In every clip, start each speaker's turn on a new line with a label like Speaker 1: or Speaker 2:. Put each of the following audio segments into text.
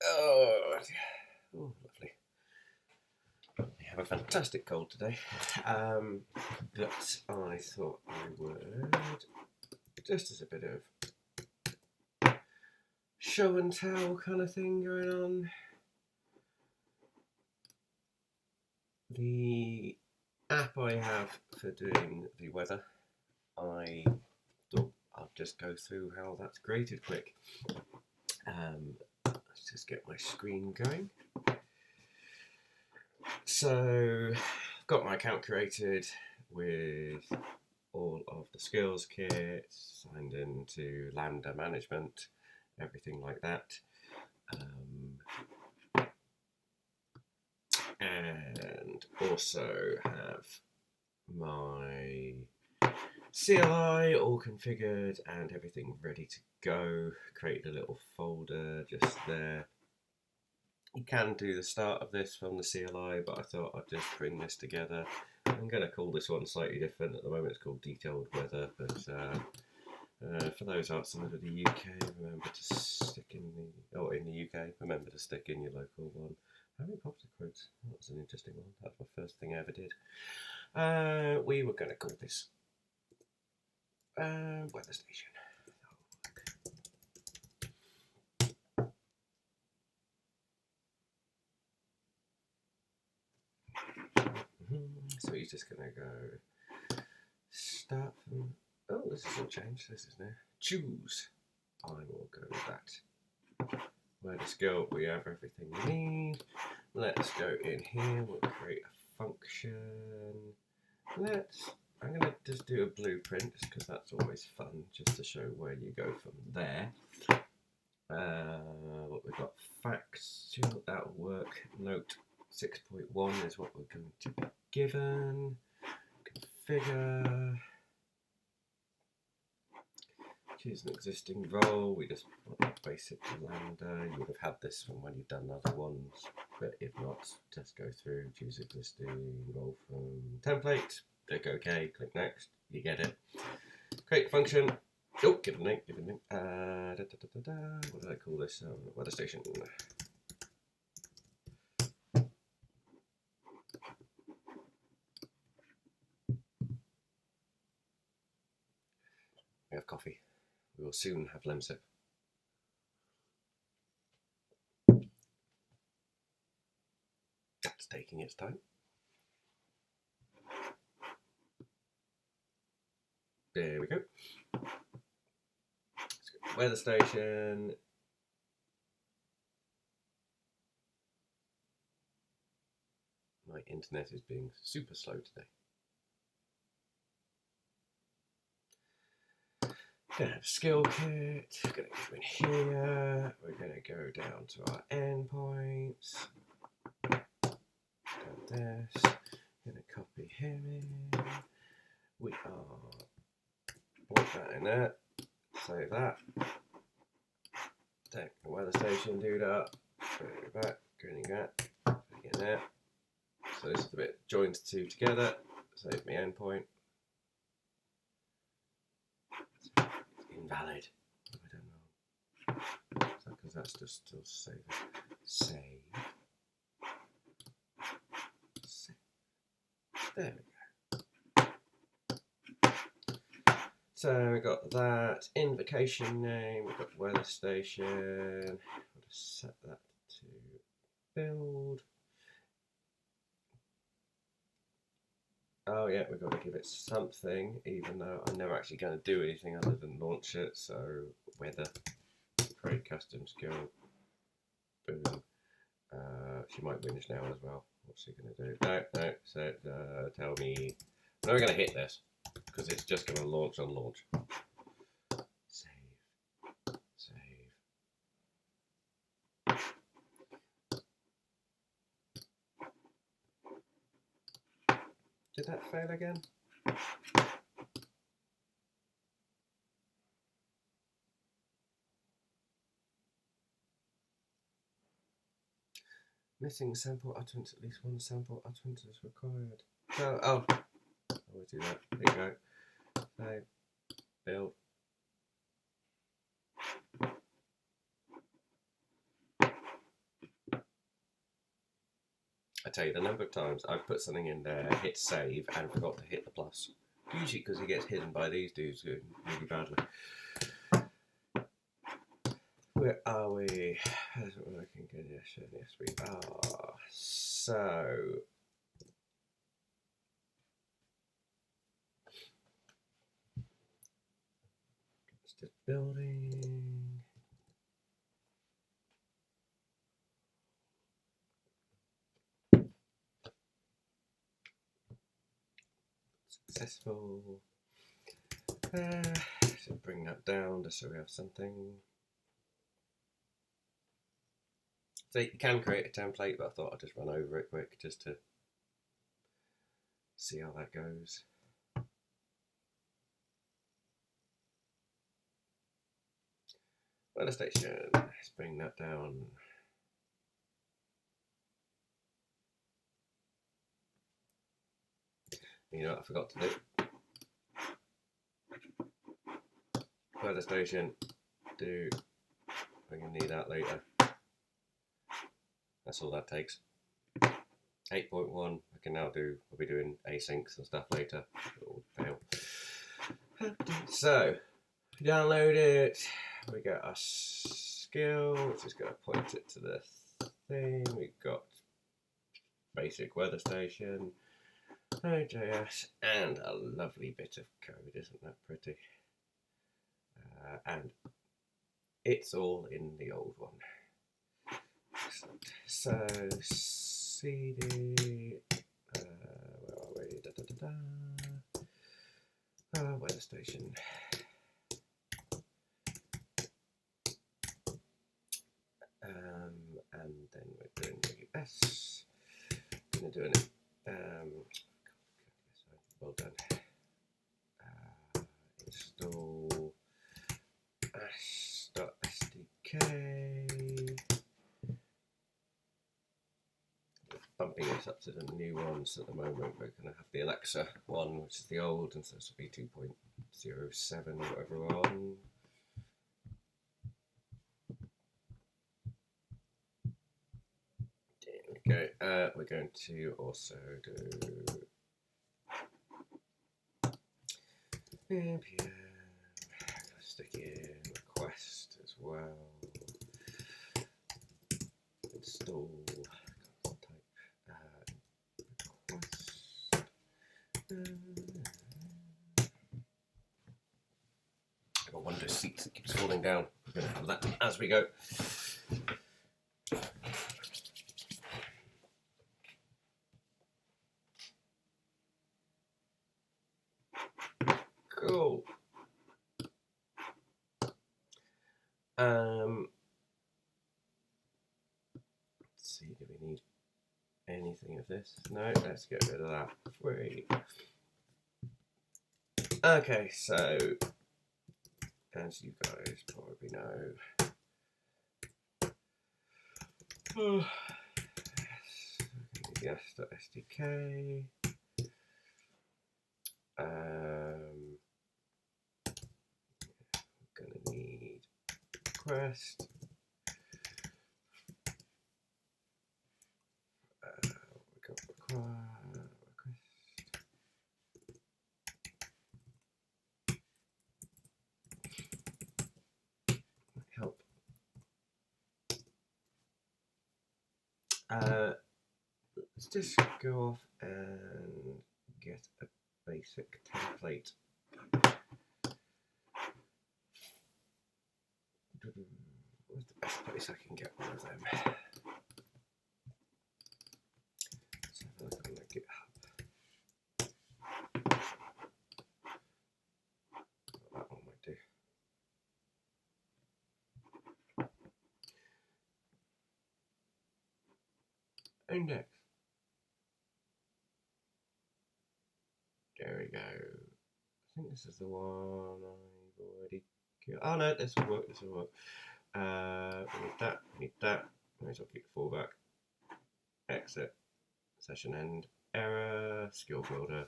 Speaker 1: Oh, oh, lovely. We have a fantastic cold today, but I thought I would, just as a bit of show and tell kind of thing going on, the app I have for doing the weather, I thought I'll just go through how that's created quick. Let's just get my screen going. So I've got my account created with all of the skills kit, signed into Lambda management, everything like that. And also have my CLI all configured and everything ready to go. Created a little folder just there. You can do the start of this from the CLI, but I thought I'd just bring this together. I'm going to call this one slightly different. At the moment it's called Detailed Weather, but for those outside of the UK, remember to stick in the UK, remember to stick in your local one. How many pops are quotes? That was an interesting one. That's my first thing I ever did. We were going to call this Weather Station. So he's just going to go start from. Oh, this hasn't changed. This is new. Choose. I will go with that. Where to go? We have everything we need. Let's go in here. We'll create a function. I'm going to just do a blueprint because that's always fun, just to show where you go from there. What we've got, facts, that'll work. Note 6.1 is what we're going to be given. Configure. Choose an existing role. We just want a basic lambda. You would have had this from when you've done other ones, but if not, just go through, choose existing role from template, click OK, click next, you get it. Create function. Oh, give it a name, What did I call this? Weather station. We have coffee. We will soon have lemsip. That's taking its time. There we go. Let's go to weather station. My internet is being super slow today. Gonna have skill kit, gonna go in here, we're gonna go down to our endpoints, down this, gonna copy him in, we are, put that in there, save that, take the weather station, do that, go back, going that, in there, so this is the bit joins the two together, save me endpoint. Invalid. I don't know. Because that's just still saving. Save. There we go. So we got that invocation name. We've got weather station. I'll just set that to build. Oh yeah, we've got to give it something, even though I'm never actually going to do anything other than launch it. So weather, create custom skill, boom. She might whinge now as well. What's she going to do? No. So tell me. I'm never going to hit this because it's just going to launch on launch. Save. Did that fail again? Missing sample utterance. At least one sample utterance is required. Oh, I always do that. There you go. Save. Build. tell you the number of times I've put something in there, hit save, and forgot to hit the plus. Usually because it gets hidden by these dudes really badly. Where are we? How's it working? Good, yes, we are. So, it's just building. Successful. So bring that down just so we have something. So you can create a template, but I thought I'd just run over it quick just to see how that goes. Weather station, let's bring that down. You know what I forgot to do? Weather station, we're going to need that later. That's all that takes. 8.1, I can now do, we'll be doing asyncs and stuff later. It'll fail. So, download it. We got our skill, which is going to point it to the thing. We've got basic weather station, Node.js, and a lovely bit of code. Isn't that pretty? And it's all in the old one. Excellent. So cd, where are we? Weather station. And then we're doing US. Going to do an well done. Install ash.sdk. Bumping this up to the new ones at the moment. We're going to have the Alexa one, which is the old, and so this will be 2.07 or whatever we're on. There we go. We're going to also do npm, stick in request as well. Install. I've got one of those seats that keeps falling down. We're going to have that as we go. Cool. Let's see, do we need anything of this? No, let's get rid of that. Free. Okay, so as you guys probably know, yes.sdk. We're gonna need request. We got request. Help. Let's just go off and get a basic template. Where's the best place I can get one of them? Let's have a look on the GitHub. That one might do. Index. There we go. I think this is the one I've already killed. Oh no, this will work, this will work. We need that. May as well keep the fallback. Exit. Session end. Error. Skill builder.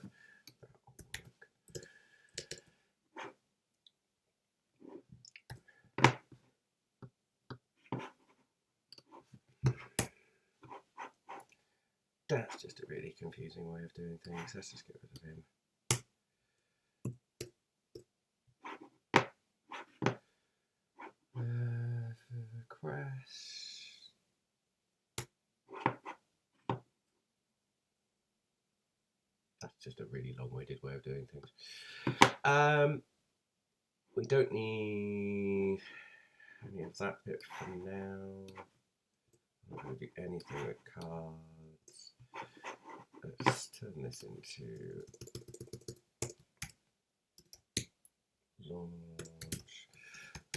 Speaker 1: That's just a really confusing way of doing things. Let's just get rid of him. Request. That's just a really long-winded way of doing things. We don't need any of that bit for now. I'm not going to do anything with cards. Let's turn this into launch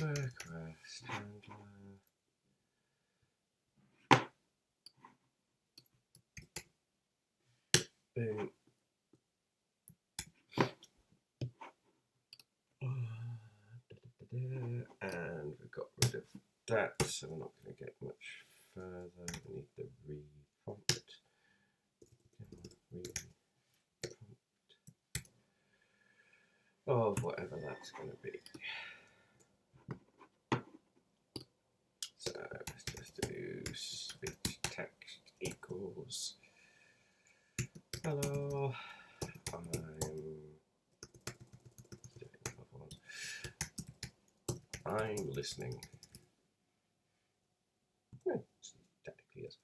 Speaker 1: request handler. Boom. And we've got rid of that, so we're not going to get much further. We need the re-prompt. Of whatever that's going to be. So let's just do speech text equals hello, I'm listening. Yeah, technically yes.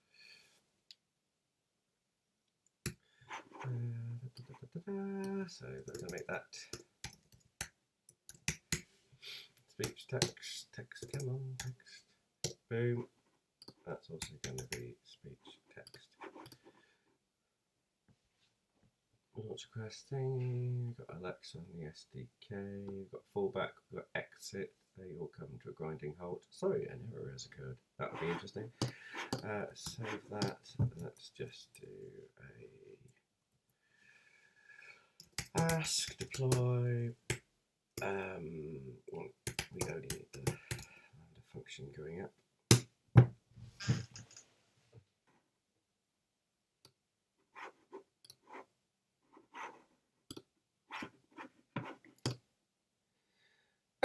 Speaker 1: So we're going to make that speech text, come on, text, boom. That's also going to be speech text. Launch request thing, we've got Alexa on the SDK, we've got fallback, we've got exit, they all come to a grinding halt. Sorry, an error has occurred. That would be interesting. Save that. Let's just do a ask deploy. We only need the lambda function going up.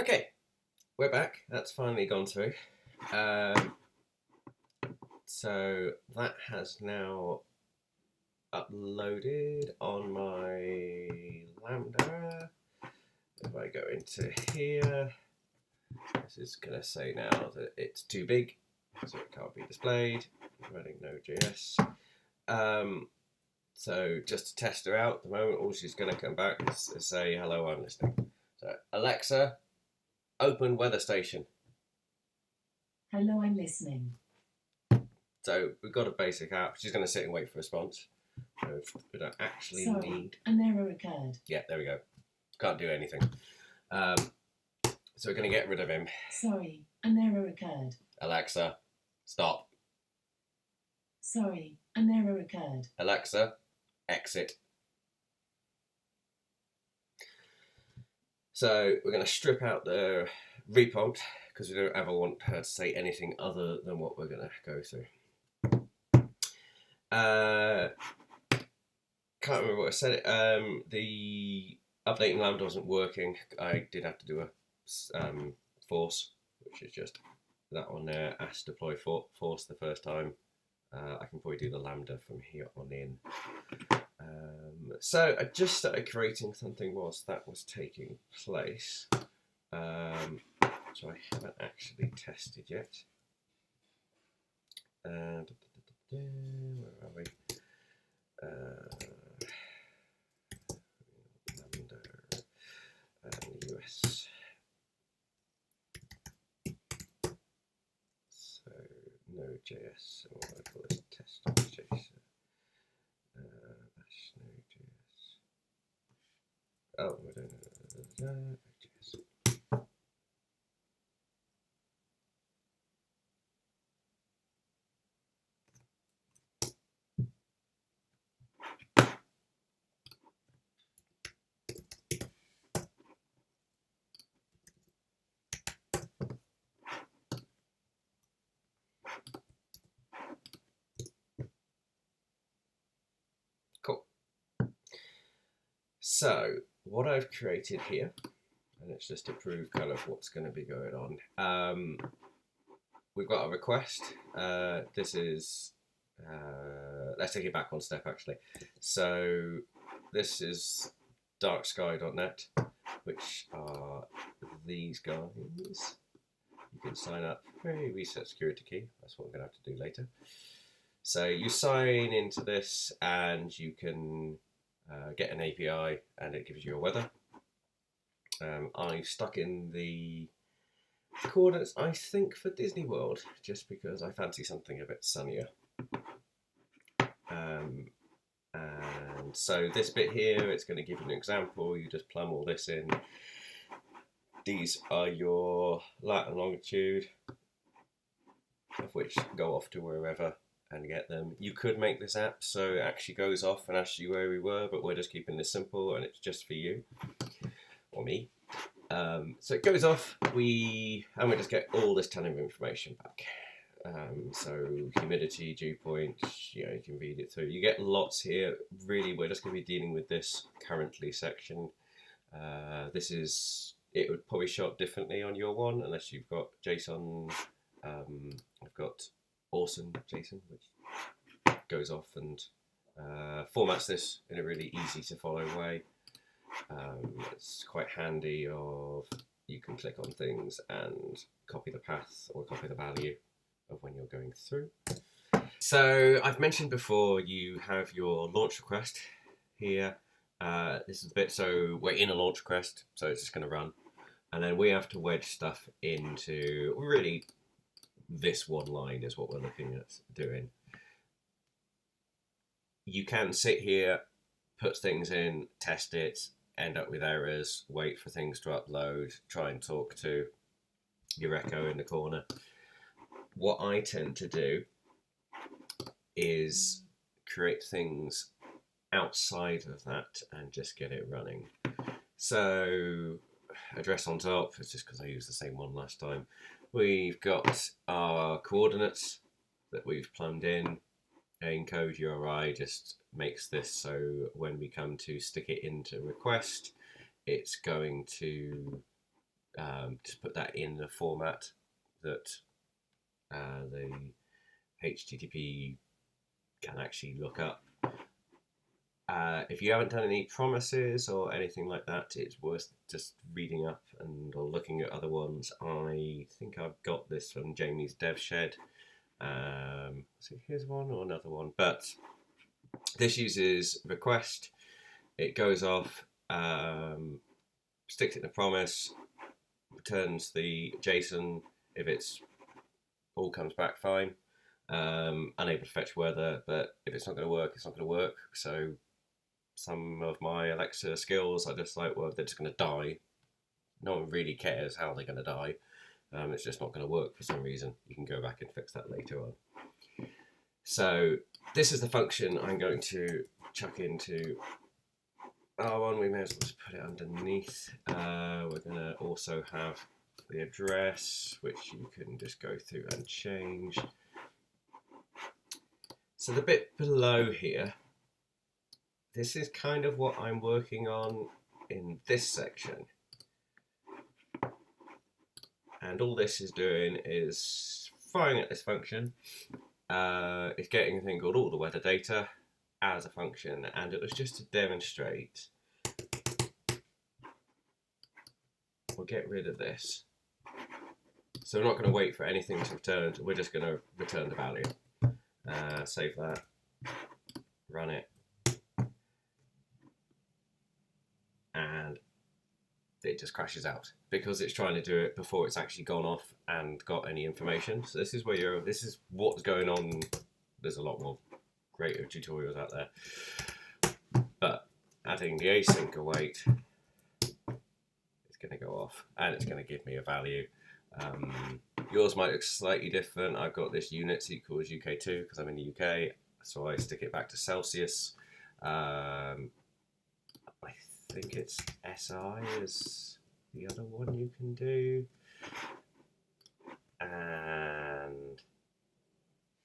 Speaker 1: Okay, we're back. That's finally gone through. So that has now uploaded on my Lambda. If I go into here, this is going to say now that it's too big, so it can't be displayed. I'm running Node.js. So just to test her out, at the moment all she's going to come back is say, hello, I'm listening. So Alexa, open weather station.
Speaker 2: Hello, I'm listening.
Speaker 1: So we've got a basic app. She's going to sit and wait for a response. So we don't actually need...
Speaker 2: an error occurred.
Speaker 1: Yeah, there we go. Can't do anything. So we're going to get rid of him.
Speaker 2: Sorry, an error occurred.
Speaker 1: Alexa, stop.
Speaker 2: Sorry, an error occurred.
Speaker 1: Alexa, exit. So we're going to strip out the reprompt because we don't ever want her to say anything other than what we're going to go through. Can't remember what I said. The updating Lambda wasn't working. I did have to do a force, which is just that one there. Ask deploy force the first time. I can probably do the Lambda from here on in. So I just started creating something whilst that was taking place, so I haven't actually tested yet. Where are we? Lambda and US. So Node.js, and what I call this test.json. Node.js. Oh, we don't know. Node.js. Cool. So what I've created here, and it's just to prove kind of what's going to be going on. We've got a request. This is let's take it back one step actually. So this is darksky.net, which are these guys. You can sign up. Hey, reset security key. That's what I'm going to have to do later. So you sign into this and you can get an API and it gives you a weather. I've stuck in the coordinates, I think, for Disney World, just because I fancy something a bit sunnier. And so this bit here, it's going to give you an example. You just plumb all this in. These are your lat and longitude, of which go off to wherever and get them. You could make this app so it actually goes off and asks you where we were, but we're just keeping this simple and it's just for you or me. So it goes off, and we just get all this ton of information back. So humidity, dew point, you can read it through. You get lots here. Really, we're just going to be dealing with this currently section. It would probably show up differently on your one, unless you've got JSON. I've got awesome JSON, which goes off and formats this in a really easy to follow way. It's quite handy. You can click on things and copy the path or copy the value of when you're going through. So I've mentioned before, you have your launch request here. This is the bit, so we're in a launch request, so it's just going to run. And then we have to wedge stuff into, really, this one line is what we're looking at doing. You can sit here, put things in, test it, end up with errors, wait for things to upload, try and talk to your echo in the corner. What I tend to do is create things outside of that and just get it running. So address on top, it's just because I used the same one last time. We've got our coordinates that we've plumbed in. Encode URI just makes this so when we come to stick it into request, it's going to just put that in the format that the HTTP can actually look up. If you haven't done any promises or anything like that, it's worth just reading up or looking at other ones. I think I've got this from Jamie's Dev Shed. So here's one or another one, but this uses request. It goes off, sticks it in a promise, returns the JSON if it's all comes back fine. Unable to fetch weather, but if it's not going to work, it's not going to work. So some of my Alexa skills are just like, well, they're just going to die. No one really cares how they're going to die. It's just not going to work for some reason. You can go back and fix that later on. So this is the function I'm going to chuck into R1. We may as well just put it underneath. We're going to also have the address, which you can just go through and change. So the bit below here, this is kind of what I'm working on in this section. And all this is doing is firing at this function. It's getting a thing called all the weather data as a function, and it was just to demonstrate. We'll get rid of this. So we're not going to wait for anything to return. We're just going to return the value. Save that. Run it. And it just crashes out because it's trying to do it before it's actually gone off and got any information. So this is what's going on. There's a lot more greater tutorials out there, but adding the async await, it's going to go off and it's going to give me a value. Yours might look slightly different. I've got this units equals UK2 because I'm in the UK, so I stick it back to Celsius. I think it's SI is the other one you can do, and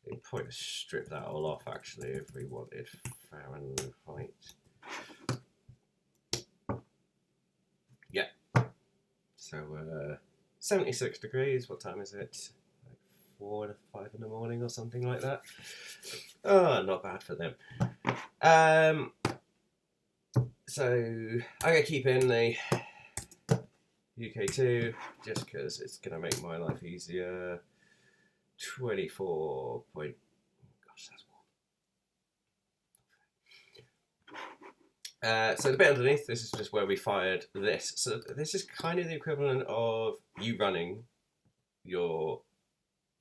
Speaker 1: we'd probably strip that all off actually if we wanted Fahrenheit. Yeah, so 76 degrees, what time is it? 4 to 5 in the morning or something like that. Oh, not bad for them. So I'm going to keep in the UK2 just because it's going to make my life easier. 24 point. Gosh, that's warm. So the bit underneath, this is just where we fired this. So this is kind of the equivalent of you running your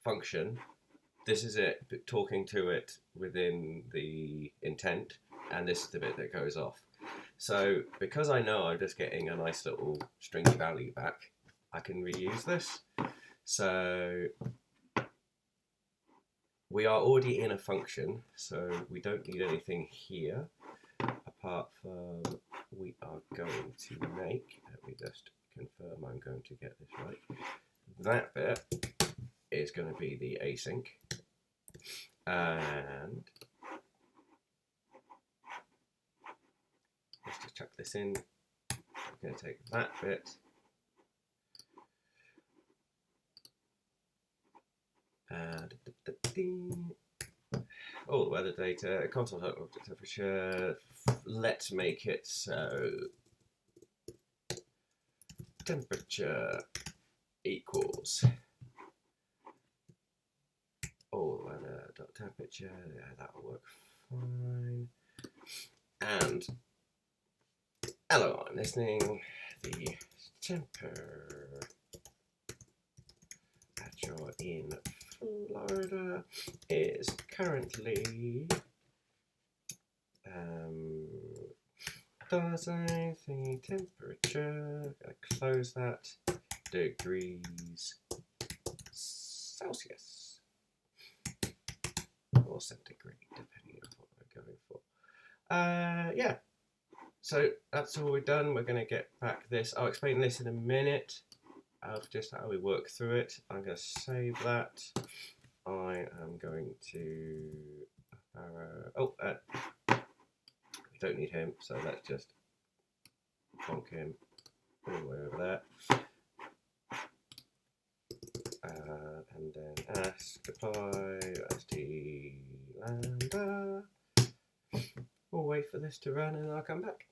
Speaker 1: function. This is it talking to it within the intent, and this is the bit that goes off. So because I know I'm just getting a nice little stringy value back, I can reuse this. So we are already in a function, so we don't need anything here apart from we are going to make, let me just confirm I'm going to get this right. That bit is going to be the async, and let's just chuck this in. I'm going to take that bit and all the weather data, console object temperature. Let's make it so temperature equals all weather dot temperature. Yeah, that'll work fine. And hello, I'm listening. The temperature in Florida is currently does anything temperature, gonna close that, degrees Celsius or centigrade depending on what we're going for. Yeah, so that's all we've done. We're going to get back this. I'll explain this in a minute of just how we work through it. I'm going to save that. I am going to we don't need him, so let's just bonk him all the way over there. And then ask apply st lambda. We'll wait for this to run and I'll come back.